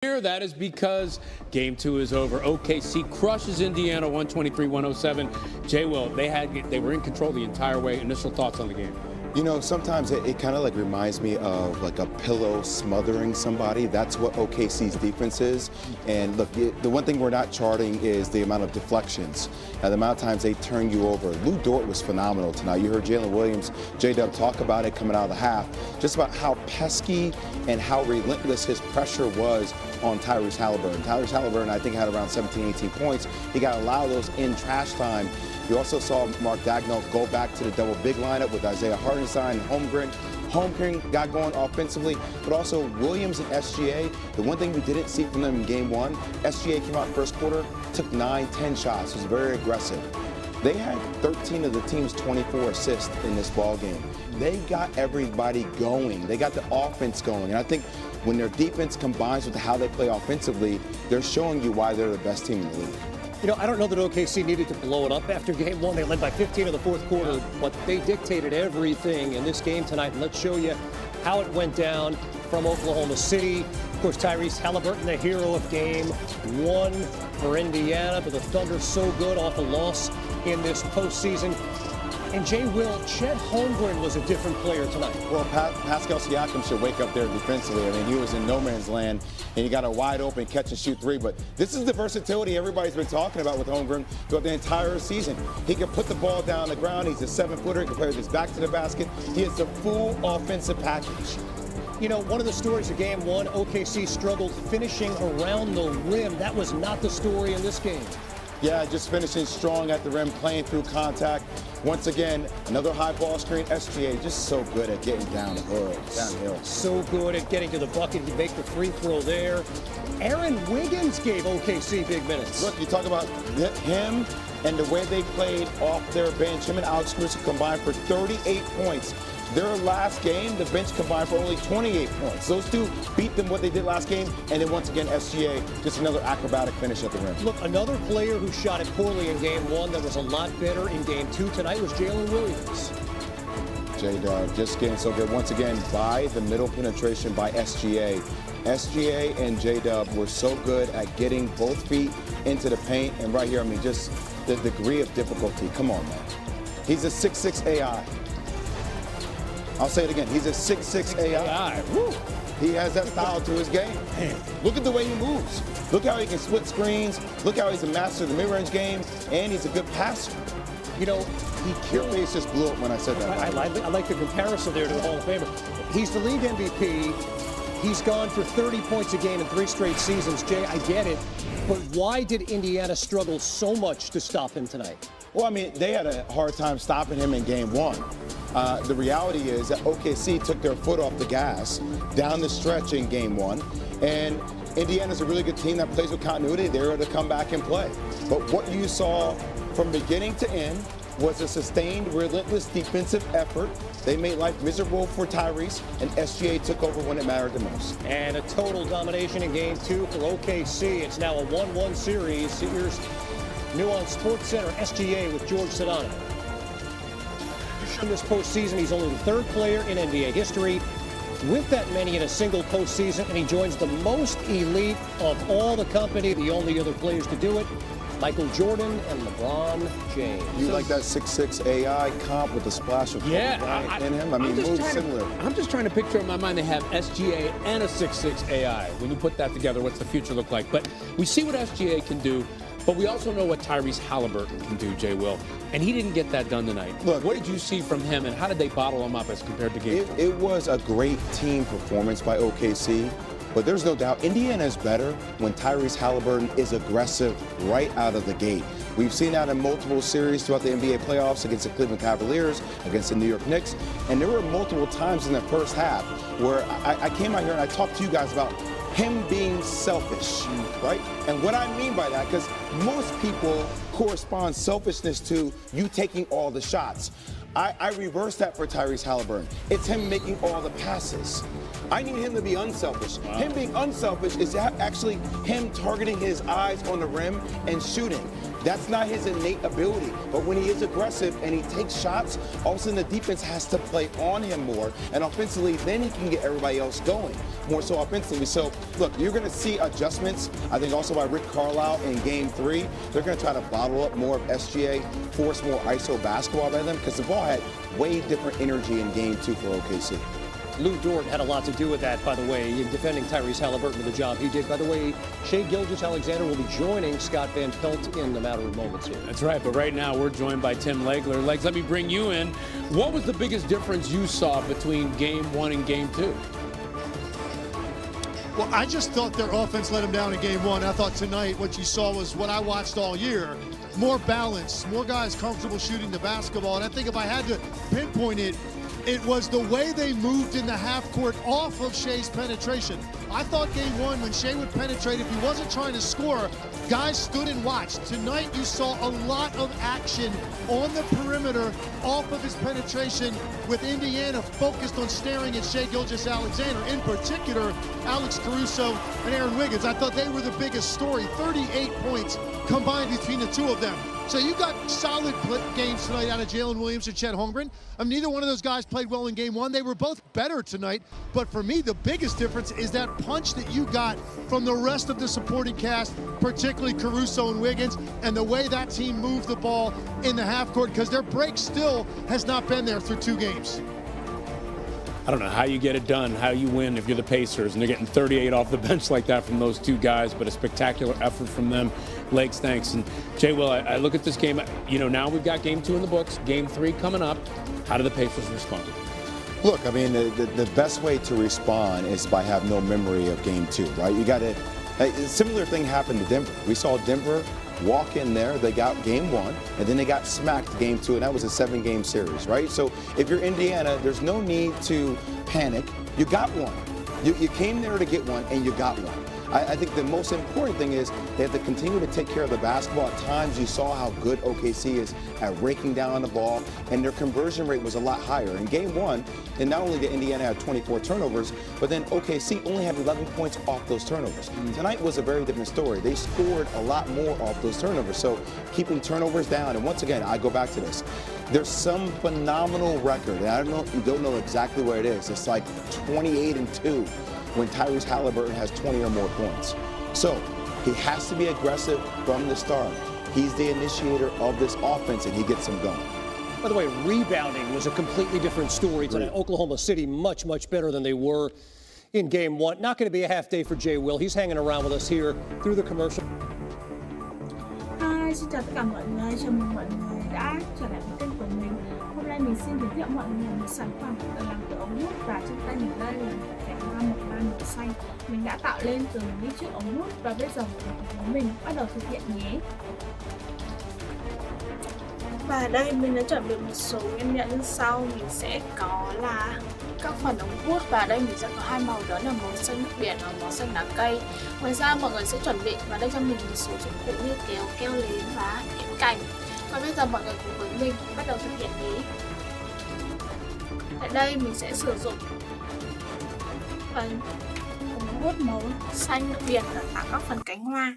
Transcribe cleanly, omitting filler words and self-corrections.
Here, that is because game 2 is over. OKC crushes Indiana 123-107. Jay Will, they were in control the entire way. Initial thoughts on the game? You know, sometimes it kind of like reminds me of like a pillow smothering somebody. That's what OKC's defense is. And look, the one thing we're not charting is the amount of deflections and the amount of times they turn you over. Lou Dort was phenomenal tonight. You heard Jalen Williams, J-Dub talk about it coming out of the half, just about how pesky and how relentless his pressure was on Tyrese Halliburton. Tyrese Halliburton, I think, had around 17, 18 points. He got a lot of those in trash time. You also saw Mark Daigneault go back to the double big lineup with Isaiah Hartenstein and Holmgren. Holmgren got going offensively, but also Williams and SGA. The one thing we didn't see from them in game 1, SGA came out first quarter, took 9, 10 shots, was very aggressive. They had 13 of the team's 24 assists in this ball game. They got everybody going. They got the offense going. And I think when their defense combines with how they play offensively, they're showing you why they're the best team in the league. You know, I don't know that OKC needed to blow it up after game 1. They led by 15 in the fourth quarter, but they dictated everything in this game tonight. And let's show you how it went down from Oklahoma City. Of course, Tyrese Halliburton, the hero of game 1 for Indiana, but the Thunder so good off a loss in this postseason. And Jay Will, Chet Holmgren was a different player tonight. Well, Pascal Siakam should wake up there defensively. I mean, he was in no man's land, and he got a wide open catch and shoot 3. But this is the versatility everybody's been talking about with Holmgren throughout the entire season. He can put the ball down the ground. He's a 7-footer. He can play with his back to the basket. He is the full offensive package. You know, one of the stories of game 1, OKC struggled finishing around the rim. That was not the story in this game. Yeah, just finishing strong at the rim, playing through contact. Once again, another high ball screen. SGA just so good at getting downhill. So good at getting to the bucket. He make the free throw there. Aaron Wiggins gave OKC big minutes. Look, you talk about him and the way they played off their bench. Him and Alex Caruso combined for 38 points. Their last game, the bench combined for only 28 points. Those two beat them what they did last game. And then once again, SGA, just another acrobatic finish at the rim. Look, another player who shot it poorly in game 1 that was a lot better in game 2 tonight was Jalen Williams. J-Dub just getting so good. Once again, by the middle penetration by SGA. SGA and J-Dub were so good at getting both feet into the paint. And right here, I mean, just the degree of difficulty. Come on, man. He's a 6'6" AI. I'll say it again. He's a 6'6" AI. Woo. He has that style to his game. Man, look at the way he moves. Look how he can split screens. Look how he's a master of the mid-range game. And he's a good passer. You know, Your face just blew up when I said that. I like the comparison there to the Hall of Famer. He's the league MVP. He's gone for 30 points a game in 3 straight seasons. Jay, I get it. But why did Indiana struggle so much to stop him tonight? Well, I mean, they had a hard time stopping him in game 1. The reality is that OKC took their foot off the gas down the stretch in game 1. And Indiana's a really good team that plays with continuity. They're able to come back and play. But what you saw from beginning to end was a sustained, relentless defensive effort. They made life miserable for Tyrese, and SGA took over when it mattered the most. And a total domination in game 2 for OKC. It's now a 1-1 series. Here's new on SportsCenter, SGA with George Sedano. In this postseason, he's only the 3rd player in NBA history with that many in a single postseason, and he joins the most elite of all the company, the only other players to do it, Michael Jordan and LeBron James. You like that 6'6" AI comp with the splash of Kobe Bryant in him? I mean, moves similar. I'm just trying to picture in my mind they have SGA and a 6'6" AI. When you put that together, what's the future look like? But we see what SGA can do, but we also know what Tyrese Halliburton can do, Jay Will. And he didn't get that done tonight. Look, what did you see from him, and how did they bottle him up as compared to game 1? It was a great team performance by OKC. But there's no doubt Indiana is better when Tyrese Halliburton is aggressive right out of the gate. We've seen that in multiple series throughout the NBA playoffs against the Cleveland Cavaliers, against the New York Knicks. And there were multiple times in the first half where I came out here and I talked to you guys about him being selfish, right? And what I mean by that, because most people correspond selfishness to you taking all the shots. I reverse that for Tyrese Halliburton. It's him making all the passes. I need him to be unselfish. Him being unselfish is actually him targeting his eyes on the rim and shooting. That's not his innate ability. But when he is aggressive and he takes shots, all of a sudden the defense has to play on him more. And offensively, then he can get everybody else going more so offensively. So, look, you're going to see adjustments, I think also by Rick Carlisle in Game 3. They're going to try to bottle up more of SGA, force more ISO basketball by them because the ball had way different energy in Game 2 for OKC. Lou Dort had a lot to do with that, by the way, in defending Tyrese Halliburton with the job he did. By the way, Shai Gilgeous-Alexander will be joining Scott Van Pelt in a matter of moments here. That's right, but right now we're joined by Tim Legler. Legs, let me bring you in. What was the biggest difference you saw between Game 1 and Game 2? Well, I just thought their offense let them down in Game 1. I thought tonight what you saw was what I watched all year. More balance, more guys comfortable shooting the basketball. And I think if I had to pinpoint it, it was the way they moved in the half court off of Shai's penetration. I thought Game 1, when Shai would penetrate, if he wasn't trying to score, guys stood and watched. Tonight, you saw a lot of action on the perimeter off of his penetration, with Indiana focused on staring at Shai Gilgeous-Alexander, in particular, Alex Caruso and Aaron Wiggins. I thought they were the biggest story, 38 points combined between the two of them. So you got solid games tonight out of Jalen Williams and Chet Holmgren. Neither one of those guys played well in Game 1. They were both better tonight. But for me, the biggest difference is that punch that you got from the rest of the supporting cast, particularly Caruso and Wiggins, and the way that team moved the ball in the half court, because their break still has not been there through 2 games. I don't know how you get it done, how you win if you're the Pacers, and they're getting 38 off the bench like that from those 2 guys, but a spectacular effort from them. Legs, thanks. And Jay, Will, I look at this game, now we've got Game 2 in the books, Game 3 coming up. How do the Pacers respond? Look, I mean, the best way to respond is by having no memory of Game 2, right? You got to, a similar thing happened to Denver. We saw Denver walk in there, they got Game 1, and then they got smacked Game 2, and that was a 7-game series, right? So if you're Indiana, there's no need to panic. You got one. You came there to get one, and you got one. I think the most important thing is they have to continue to take care of the basketball. At times, you saw how good OKC is at raking down on the ball, and their conversion rate was a lot higher. In Game 1, and not only did Indiana have 24 turnovers, but then OKC only had 11 points off those turnovers. Tonight was a very different story. They scored a lot more off those turnovers. So keeping turnovers down, and once again, I go back to this. There's some phenomenal record, and I don't know exactly what it is. It's like 28-2. When Tyrese Halliburton has 20 or more points. So he has to be aggressive from the start. He's the initiator of this offense, and he gets them going. By the way, rebounding was a completely different story tonight. Oklahoma City much, much better than they were in Game 1. Not going to be a half day for Jay Will. He's hanging around with us here through the commercial. Hi, xin chào tất cả mọi người. Chào mừng mọi người đã trở lại với kênh của mình. Hôm nay mình xin giới thiệu mọi người một sản phẩm được làm từ ống hút, và trên tay mình đây là một cánh hoa mộc lan màu xanh. Mình đã tạo lên từ những chiếc ống hút, và bây giờ mọi người cùng mình bắt đầu thực hiện nhé. Và đây mình đã chuẩn bị một số nguyên liệu như sau. Mình sẽ có là các phần ống hút, và đây mình sẽ có 2 màu, đó là màu xanh nước biển và màu xanh lá cây. Ngoài ra mọi người sẽ chuẩn bị vào đây cho mình một số dụng cụ như kéo, keo liến và kẽm cành. Và bây giờ mọi người cùng với mình bắt đầu thực hiện nhé. Tại đây mình sẽ sử dụng phần ống hút màu xanh nước biển để tạo các phần cánh hoa.